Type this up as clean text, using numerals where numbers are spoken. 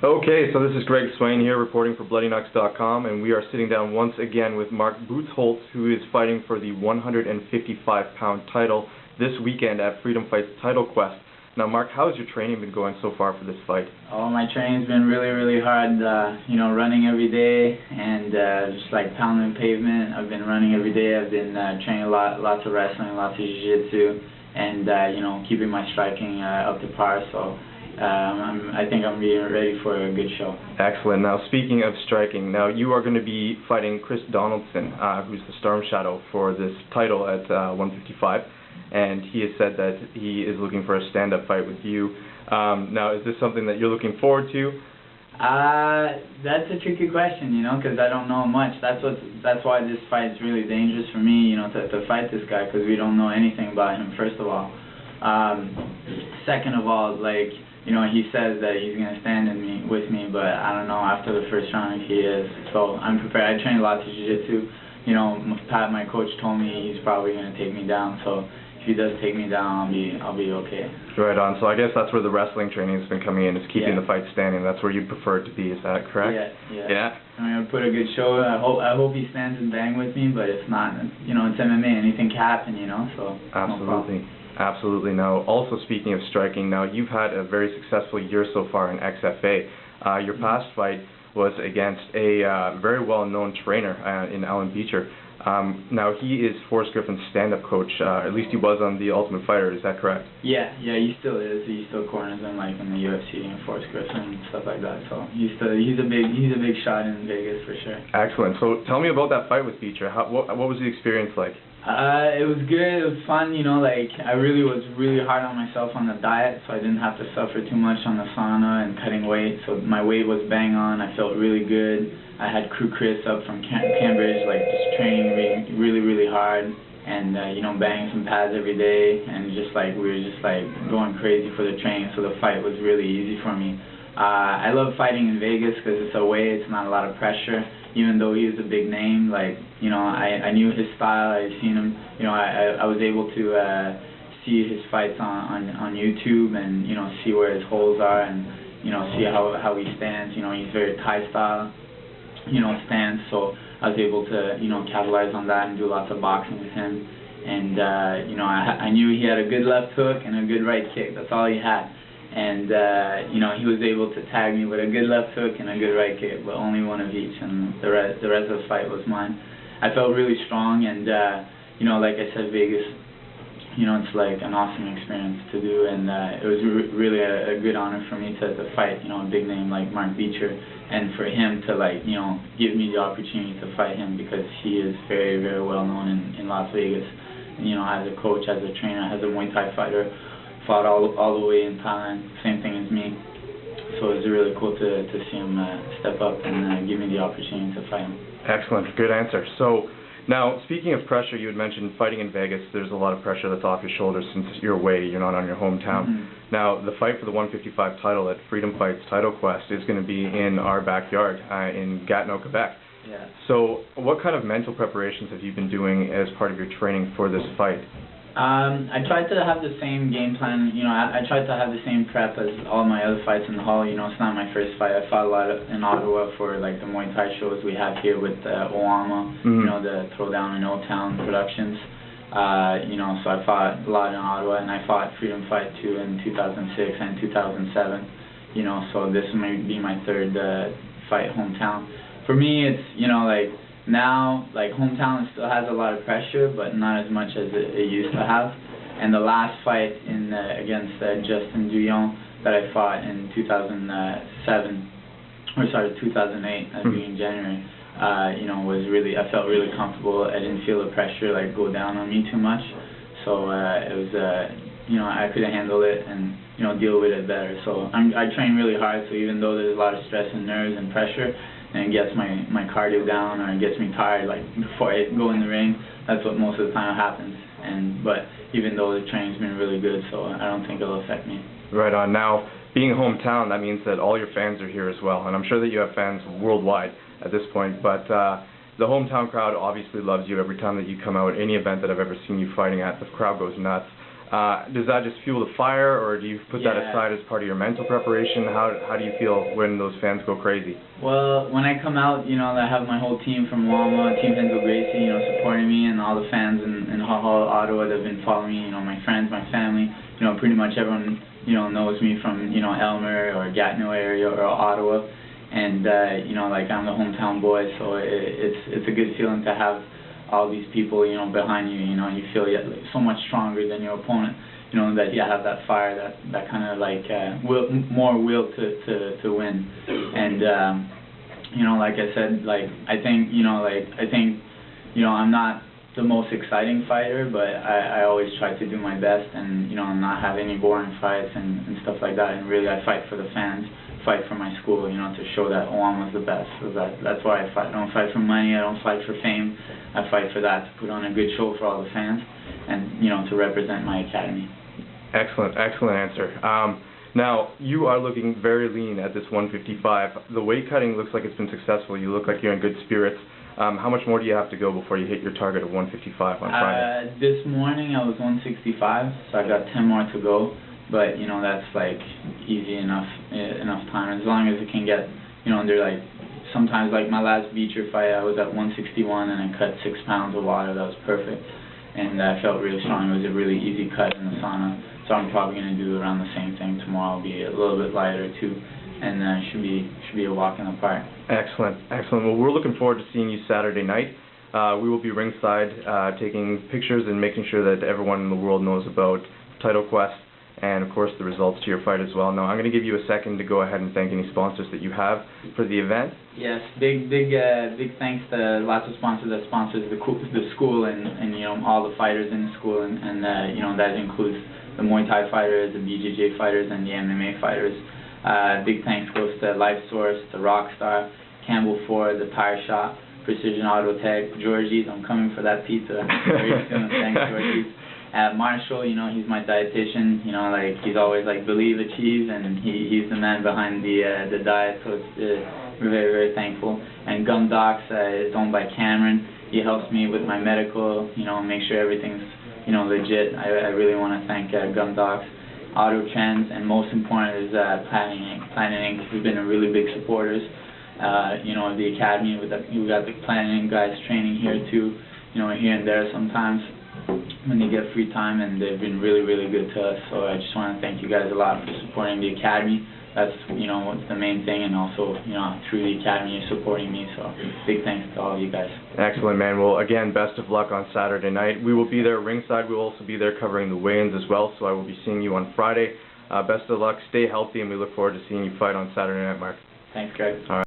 Okay, so this is Greg Swaine here reporting for BloodyKnucks.com, and we are sitting down once again with Mark Boots HOlst, who is fighting for the 155-pound title this weekend at Freedom Fight's Title Quest. Now, Mark, how has your training been going so far for this fight? Oh, my training's been really hard, running every day and just like pounding pavement. I've been running every day. I've been training lots of wrestling, lots of jiu-jitsu, and, keeping my striking up to par. So I think I'm being ready for a good show. Excellent. Now, speaking of striking, now you are going to be fighting Chris Donaldson, who's the Storm Shadow for this title at 155. And he has said that he is looking for a stand-up fight with you. Now, is this something that you're looking forward to? That's a tricky question, because I don't know much. That's why this fight is really dangerous for me, to fight this guy, because we don't know anything about him, first of all. Second of all, he says that he's going to stand with me, but I don't know after the first round if he is. So I'm prepared. I train lots of jiu-jitsu. Pat, my coach, told me he's probably going to take me down, so if he does take me down, I'll be okay. Right on. So I guess that's where the wrestling training has been coming in, is keeping the fight standing. That's where you prefer it to be. Is that correct? Yeah. I'm going to put a good show. I hope he stands and bang with me, but if not, it's MMA. Anything can happen, so absolutely. Absolutely. Now, also speaking of striking, now you've had a very successful year so far in XFA. Your past fight was against a very well-known trainer in Alan Beecher. Now, he is Forrest Griffin's stand-up coach. At least he was on The Ultimate Fighter. Is that correct? Yeah, he still is. He still corners him in the UFC and Forrest Griffin and stuff like that. So he's a big shot in Vegas for sure. Excellent. So tell me about that fight with Beecher. What was the experience like? It was good. It was fun. I really was hard on myself on the diet, so I didn't have to suffer too much on the sauna and cutting weight. So my weight was bang on. I felt really good. I had Crew Chris up from Cambridge, just training really hard, and banging some pads every day, and we were just going crazy for the training. So the fight was really easy for me. I love fighting in Vegas because it's away. It's not a lot of pressure. Even though he was a big name, I knew his style. I've seen him. I was able to see his fights on YouTube and see where his holes are and see how he stands. He's very Thai style, stance. So I was able to capitalize on that and do lots of boxing with him. And I knew he had a good left hook and a good right kick. That's all he had. And he was able to tag me with a good left hook and a good right kick, but only one of each, and the rest of the fight was mine. I felt really strong, and like I said, Vegas, it's like an awesome experience to do, and it was really a good honor for me to fight, a big name like Mark Beecher, and for him to give me the opportunity to fight him, because he is very well known in Las Vegas, as a coach, as a trainer, as a Muay Thai fighter. Fought all the way in Thailand, same thing as me. So it was really cool to see him step up and give me the opportunity to fight him. Excellent, good answer. So now, speaking of pressure, you had mentioned fighting in Vegas. There's a lot of pressure that's off your shoulders since you're away, you're not on your hometown. Now, the fight for the 155 title at Freedom Fight's Title Quest is going to be in our backyard in Gatineau, Quebec. Yeah. So what kind of mental preparations have you been doing as part of your training for this fight? I tried to have the same game plan. I tried to have the same prep as all my other fights in the hall. It's not my first fight. I fought a lot in Ottawa for the Muay Thai shows we have here with Oama, the Throwdown and O-Town productions. So I fought a lot in Ottawa, and I fought Freedom Fight too in 2006 and 2007. So this may be my third fight hometown. For me, it's now, hometown still has a lot of pressure, but not as much as it used to have. And the last fight against Justin Duyon that I fought in 2008, in January, was really, I felt really comfortable. I didn't feel the pressure go down on me too much. So it was, I could handle it and deal with it better. So I train really hard. So even though there's a lot of stress and nerves and pressure, and it gets my cardio down, or it gets me tired before I go in the ring, that's what most of the time happens. But even though the training's been really good, so I don't think it'll affect me. Right on. Now, being hometown, that means that all your fans are here as well, and I'm sure that you have fans worldwide at this point, but the hometown crowd obviously loves you every time that you come out. Any event that I've ever seen you fighting at, the crowd goes nuts. Does that just fuel the fire, or do you put that aside as part of your mental preparation? How do you feel when those fans go crazy? Well, when I come out, I have my whole team from Wama, Team Henzo Gracie, supporting me, and all the fans in Hull, Ottawa that have been following me, my friends, my family, pretty much everyone, knows me from, Elmer or Gatineau area or Ottawa, and, like I'm the hometown boy, so it's a good feeling to have all these people, behind you, you feel so much stronger than your opponent, that you have that fire, that kind of like more will to win. And like I said, like I think I'm not the most exciting fighter, but I always try to do my best and not have any boring fights and stuff like that. And really, I fight for the fans, fight for my school, to show that Owama's the best. So that's why I fight. I don't fight for money. I don't fight for fame. I fight for that, to put on a good show for all the fans, and to represent my academy. Excellent answer. Now, you are looking very lean at this 155. The weight cutting looks like it's been successful. You look like you're in good spirits. How much more do you have to go before you hit your target of 155 on Friday? This morning I was 165, so I got 10 more to go. But that's like easy enough time, as long as it can get under like. Sometimes, like my last Beecher fight, I was at 161 and I cut 6 pounds of water. That was perfect, and I felt really strong. It was a really easy cut in the sauna, so I'm probably going to do around the same thing tomorrow. I'll be a little bit lighter too, and should be a walk in the park. Excellent. Well, we're looking forward to seeing you Saturday night. We will be ringside, taking pictures and making sure that everyone in the world knows about Title Quest, and of course the results to your fight as well. Now I'm going to give you a second to go ahead and thank any sponsors that you have for the event. Yes, big thanks to lots of sponsors that sponsors the school and all the fighters in the school, and that includes the Muay Thai fighters, the BJJ fighters, and the MMA fighters. Big thanks goes to LifeSource, to Rockstar, Campbell Ford, the Tire Shop, Precision Auto Tech, Georgie's. I'm coming for that pizza very soon. Thanks, Georgie's. Marshall, he's my dietitian, like he's always like believe, achieve, and he's the man behind the diet, so we're very, very thankful. And Gum Docs is owned by Cameron. He helps me with my medical, make sure everything's, legit. I really want to thank Gum Docs, Auto Trends, and most important is Planet Inc. Planet Inc. has been a really big supporters, of the academy. We got the Planet Inc. guys training here too, here and there sometimes when they get free time, and they've been really, really good to us. So I just want to thank you guys a lot for supporting the academy. That's, what's the main thing, and also, through the academy you're supporting me, so big thanks to all of you guys. Excellent, man. Well, again, best of luck on Saturday night. We will be there ringside. We will also be there covering the weigh-ins as well, so I will be seeing you on Friday. Best of luck, stay healthy, and we look forward to seeing you fight on Saturday night, Mark. Thanks, Greg. All right.